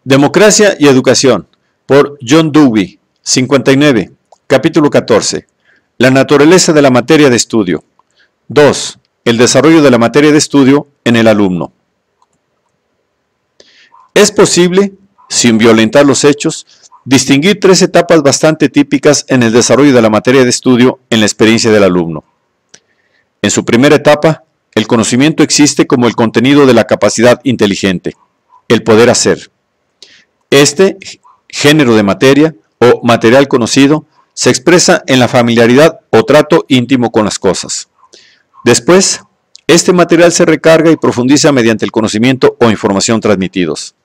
Democracia y Educación, por John Dewey, 59, capítulo 14. La naturaleza de la materia de estudio. 2. El desarrollo de la materia de estudio en el alumno. Es posible, sin violentar los hechos, distinguir tres etapas bastante típicas en el desarrollo de la materia de estudio en la experiencia del alumno. En su primera etapa, el conocimiento existe como el contenido de la capacidad inteligente, el poder hacer. Este género de materia o material conocido se expresa en la familiaridad o trato íntimo con las cosas. Después, este material se recarga y profundiza mediante el conocimiento o información transmitidos.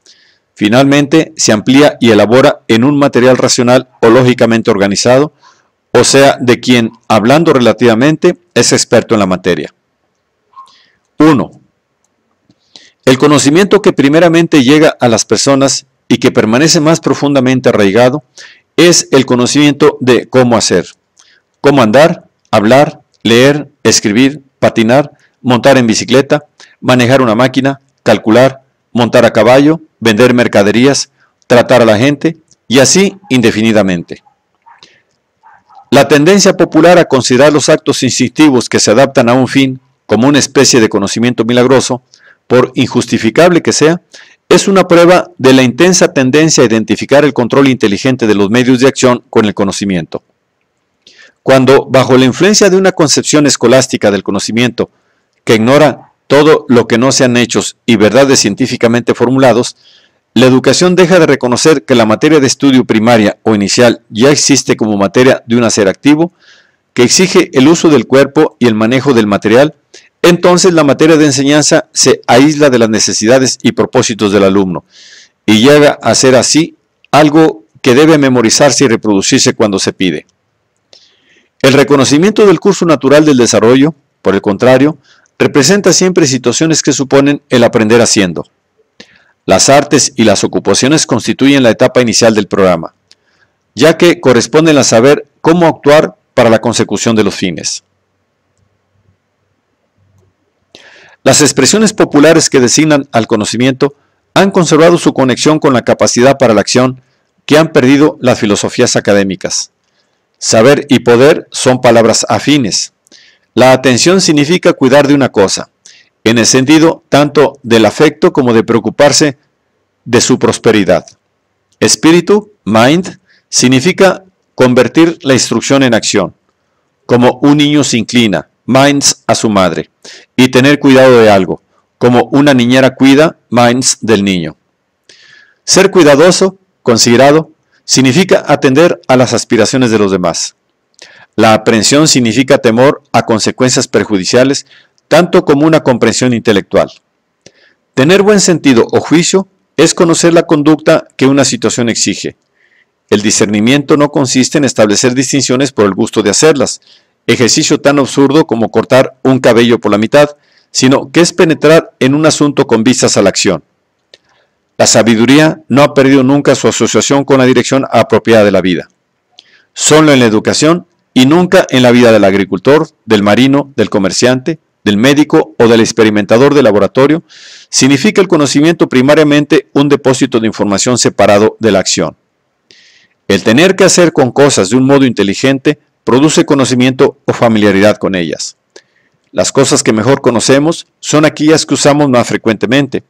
Finalmente, se amplía y elabora en un material racional o lógicamente organizado, o sea, de quien, hablando relativamente, es experto en la materia. 1. El conocimiento que primeramente llega a las personas y que permanece más profundamente arraigado es el conocimiento de cómo hacer, cómo andar, hablar, leer, escribir, patinar, montar en bicicleta, manejar una máquina, calcular, montar a caballo, vender mercaderías, tratar a la gente y así indefinidamente. La tendencia popular a considerar los actos instintivos que se adaptan a un fin como una especie de conocimiento milagroso, por injustificable que sea, es una prueba de la intensa tendencia a identificar el control inteligente de los medios de acción con el conocimiento. Cuando, bajo la influencia de una concepción escolástica del conocimiento que ignora todo lo que no sean hechos y verdades científicamente formulados, la educación deja de reconocer que la materia de estudio primaria o inicial ya existe como materia de un hacer activo, que exige el uso del cuerpo y el manejo del material. Entonces la materia de enseñanza se aísla de las necesidades y propósitos del alumno y llega a ser así algo que debe memorizarse y reproducirse cuando se pide. El reconocimiento del curso natural del desarrollo, por el contrario, representa siempre situaciones que suponen el aprender haciendo. Las artes y las ocupaciones constituyen la etapa inicial del programa, ya que corresponden a saber cómo actuar para la consecución de los fines. Las expresiones populares que designan al conocimiento han conservado su conexión con la capacidad para la acción que han perdido las filosofías académicas. Saber y poder son palabras afines. La atención significa cuidar de una cosa, en el sentido tanto del afecto como de preocuparse de su prosperidad. Espíritu, mind, significa convertir la instrucción en acción, como un niño se inclina, minds, a su madre, y tener cuidado de algo, como una niñera cuida, minds, del niño. Ser cuidadoso, considerado, significa atender a las aspiraciones de los demás. La aprehensión significa temor a consecuencias perjudiciales, tanto como una comprensión intelectual. Tener buen sentido o juicio es conocer la conducta que una situación exige. El discernimiento no consiste en establecer distinciones por el gusto de hacerlas, ejercicio tan absurdo como cortar un cabello por la mitad, sino que es penetrar en un asunto con vistas a la acción. La sabiduría no ha perdido nunca su asociación con la dirección apropiada de la vida. Solo en la educación y nunca en la vida del agricultor, del marino, del comerciante, del médico o del experimentador de laboratorio, significa el conocimiento primariamente un depósito de información separado de la acción. El tener que hacer con cosas de un modo inteligente produce conocimiento o familiaridad con ellas. Las cosas que mejor conocemos son aquellas que usamos más frecuentemente,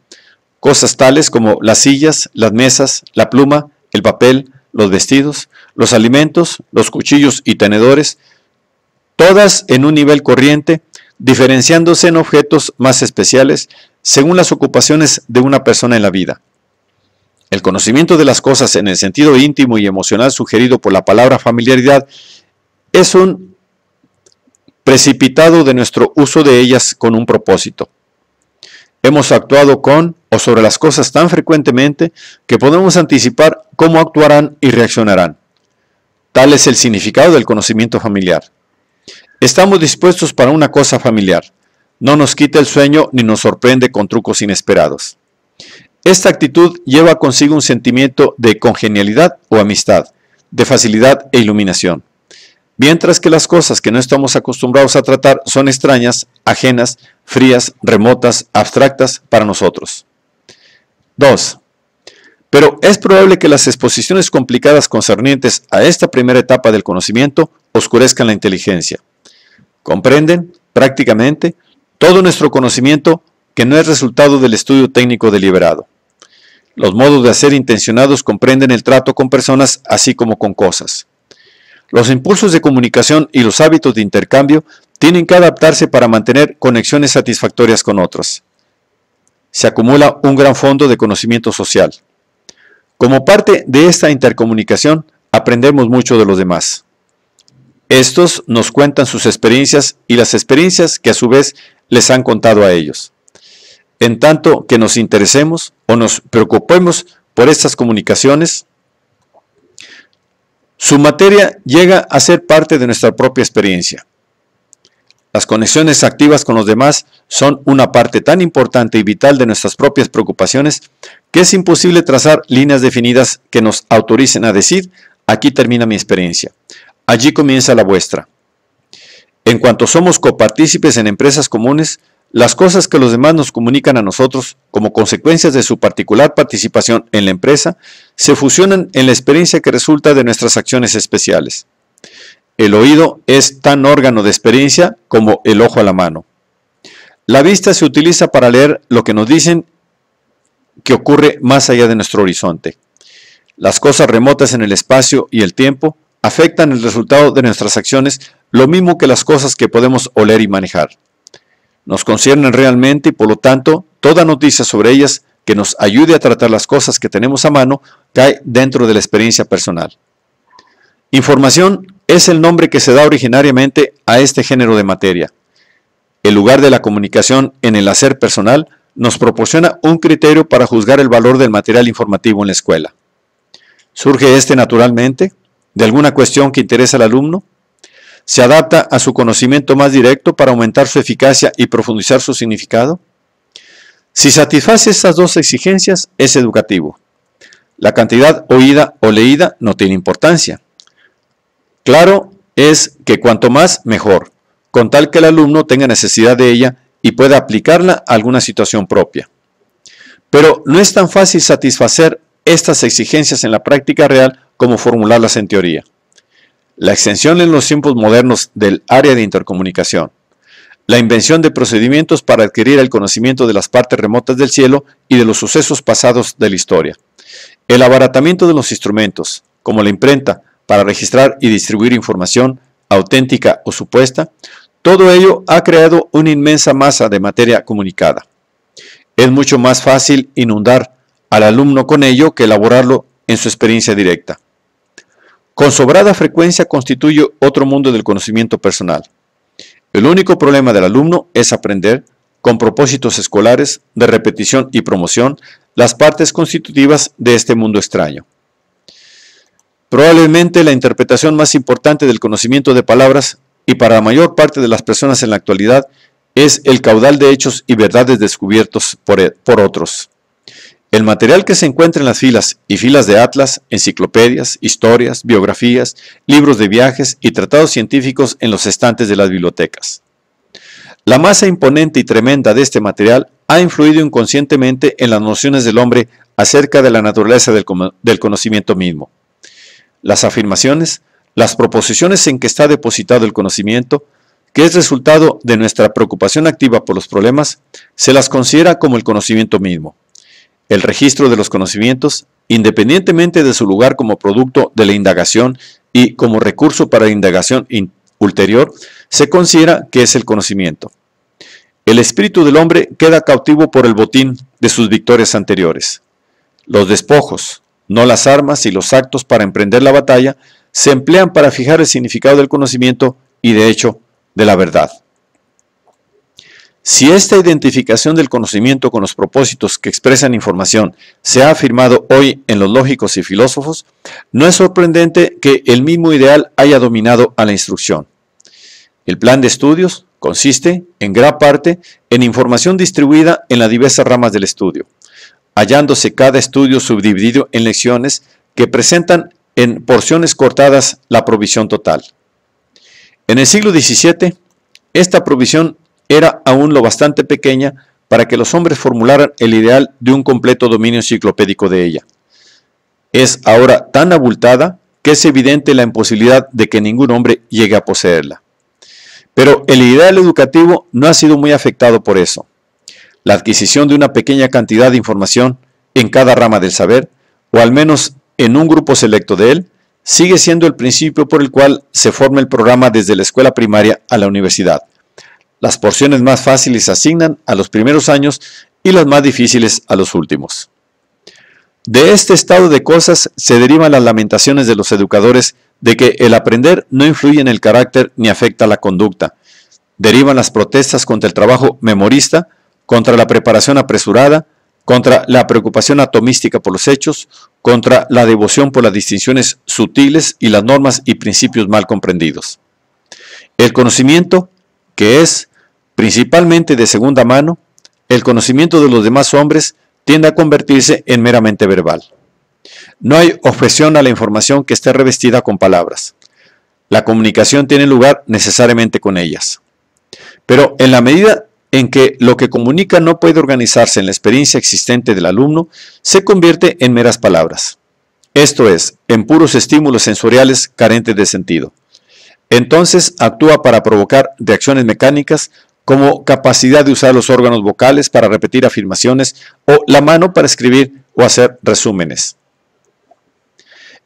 cosas tales como las sillas, las mesas, la pluma, el papel, los vestidos, los alimentos, los cuchillos y tenedores, todas en un nivel corriente, diferenciándose en objetos más especiales según las ocupaciones de una persona en la vida. El conocimiento de las cosas en el sentido íntimo y emocional sugerido por la palabra familiaridad es un precipitado de nuestro uso de ellas con un propósito. Hemos actuado con o sobre las cosas tan frecuentemente que podemos anticipar cómo actuarán y reaccionarán. Tal es el significado del conocimiento familiar. Estamos dispuestos para una cosa familiar. No nos quita el sueño ni nos sorprende con trucos inesperados. Esta actitud lleva consigo un sentimiento de congenialidad o amistad, de facilidad e iluminación. Mientras que las cosas que no estamos acostumbrados a tratar son extrañas, ajenas, frías, remotas, abstractas para nosotros. 2. Pero es probable que las exposiciones complicadas concernientes a esta primera etapa del conocimiento oscurezcan la inteligencia. Comprenden, prácticamente, todo nuestro conocimiento que no es resultado del estudio técnico deliberado. Los modos de hacer intencionados comprenden el trato con personas así como con cosas. Los impulsos de comunicación y los hábitos de intercambio tienen que adaptarse para mantener conexiones satisfactorias con otros. Se acumula un gran fondo de conocimiento social. Como parte de esta intercomunicación, aprendemos mucho de los demás. Estos nos cuentan sus experiencias y las experiencias que a su vez les han contado a ellos. En tanto que nos interesemos o nos preocupemos por estas comunicaciones, su materia llega a ser parte de nuestra propia experiencia. Las conexiones activas con los demás son una parte tan importante y vital de nuestras propias preocupaciones que es imposible trazar líneas definidas que nos autoricen a decir: aquí termina mi experiencia, allí comienza la vuestra. En cuanto somos copartícipes en empresas comunes, las cosas que los demás nos comunican a nosotros como consecuencias de su particular participación en la empresa se fusionan en la experiencia que resulta de nuestras acciones especiales. El oído es tan órgano de experiencia como el ojo a la mano. La vista se utiliza para leer lo que nos dicen que ocurre más allá de nuestro horizonte. Las cosas remotas en el espacio y el tiempo afectan el resultado de nuestras acciones lo mismo que las cosas que podemos oler y manejar. Nos conciernen realmente y por lo tanto toda noticia sobre ellas que nos ayude a tratar las cosas que tenemos a mano cae dentro de la experiencia personal. Información es el nombre que se da originariamente a este género de materia. El lugar de la comunicación en el hacer personal nos proporciona un criterio para juzgar el valor del material informativo en la escuela. ¿Surge este naturalmente de alguna cuestión que interesa al alumno? ¿Se adapta a su conocimiento más directo para aumentar su eficacia y profundizar su significado? Si satisface estas dos exigencias, es educativo. La cantidad oída o leída no tiene importancia. Claro es que cuanto más, mejor, con tal que el alumno tenga necesidad de ella y pueda aplicarla a alguna situación propia. Pero no es tan fácil satisfacer estas exigencias en la práctica real como formularlas en teoría. La extensión en los tiempos modernos del área de intercomunicación, la invención de procedimientos para adquirir el conocimiento de las partes remotas del cielo y de los sucesos pasados de la historia, el abaratamiento de los instrumentos, como la imprenta, para registrar y distribuir información, auténtica o supuesta, todo ello ha creado una inmensa masa de materia comunicada. Es mucho más fácil inundar al alumno con ello que elaborarlo en su experiencia directa. Con sobrada frecuencia constituye otro mundo del conocimiento personal. El único problema del alumno es aprender, con propósitos escolares de repetición y promoción, las partes constitutivas de este mundo extraño. Probablemente la interpretación más importante del conocimiento de palabras, y para la mayor parte de las personas en la actualidad, es el caudal de hechos y verdades descubiertos por otros. El material que se encuentra en las filas y filas de atlas, enciclopedias, historias, biografías, libros de viajes y tratados científicos en los estantes de las bibliotecas. La masa imponente y tremenda de este material ha influido inconscientemente en las nociones del hombre acerca de la naturaleza del conocimiento mismo. Las afirmaciones, las proposiciones en que está depositado el conocimiento, que es resultado de nuestra preocupación activa por los problemas, se las considera como el conocimiento mismo. El registro de los conocimientos, independientemente de su lugar como producto de la indagación y como recurso para la indagación ulterior, se considera que es el conocimiento. El espíritu del hombre queda cautivo por el botín de sus victorias anteriores. Los despojos, no las armas y los actos para emprender la batalla, se emplean para fijar el significado del conocimiento y, de hecho, de la verdad. Si esta identificación del conocimiento con los propósitos que expresan información se ha afirmado hoy en los lógicos y filósofos, no es sorprendente que el mismo ideal haya dominado a la instrucción. El plan de estudios consiste, en gran parte, en información distribuida en las diversas ramas del estudio, hallándose cada estudio subdividido en lecciones que presentan en porciones cortadas la provisión total. En el siglo XVII, esta provisión era aún lo bastante pequeña para que los hombres formularan el ideal de un completo dominio enciclopédico de ella. es ahora tan abultada que es evidente la imposibilidad de que ningún hombre llegue a poseerla. Pero el ideal educativo no ha sido muy afectado por eso. La adquisición de una pequeña cantidad de información en cada rama del saber, o al menos en un grupo selecto de él, sigue siendo el principio por el cual se forma el programa desde la escuela primaria a la universidad. Las porciones más fáciles se asignan a los primeros años y las más difíciles a los últimos. De este estado de cosas se derivan las lamentaciones de los educadores de que el aprender no influye en el carácter ni afecta la conducta. Derivan las protestas contra el trabajo memorista, contra la preparación apresurada, contra la preocupación atomística por los hechos, contra la devoción por las distinciones sutiles y las normas y principios mal comprendidos. El conocimiento, que es principalmente de segunda mano, el conocimiento de los demás hombres, tiende a convertirse en meramente verbal. No hay objeción a la información que esté revestida con palabras. La comunicación tiene lugar necesariamente con ellas. Pero en la medida en que lo que comunica no puede organizarse en la experiencia existente del alumno, se convierte en meras palabras. Esto es, en puros estímulos sensoriales carentes de sentido. Entonces actúa para provocar reacciones mecánicas, como capacidad de usar los órganos vocales para repetir afirmaciones o la mano para escribir o hacer resúmenes.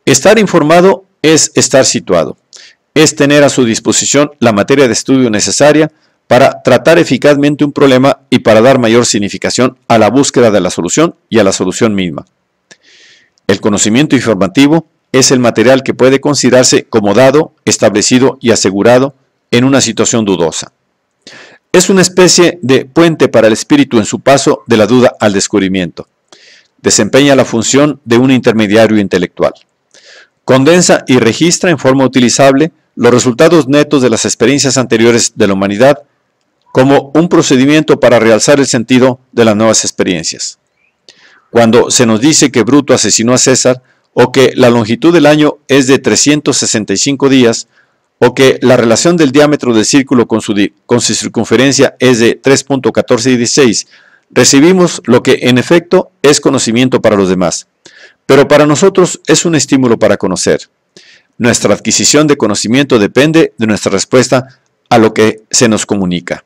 Estar informado es estar situado, es tener a su disposición la materia de estudio necesaria para tratar eficazmente un problema y para dar mayor significación a la búsqueda de la solución y a la solución misma. El conocimiento informativo es el material que puede considerarse como dado, establecido y asegurado en una situación dudosa. Es una especie de puente para el espíritu en su paso de la duda al descubrimiento. Desempeña la función de un intermediario intelectual. Condensa y registra en forma utilizable los resultados netos de las experiencias anteriores de la humanidad como un procedimiento para realzar el sentido de las nuevas experiencias. Cuando se nos dice que Bruto asesinó a César, o que la longitud del año es de 365 días, o que la relación del diámetro del círculo con su circunferencia es de 3.1416, recibimos lo que en efecto es conocimiento para los demás, pero para nosotros es un estímulo para conocer. Nuestra adquisición de conocimiento depende de nuestra respuesta a lo que se nos comunica.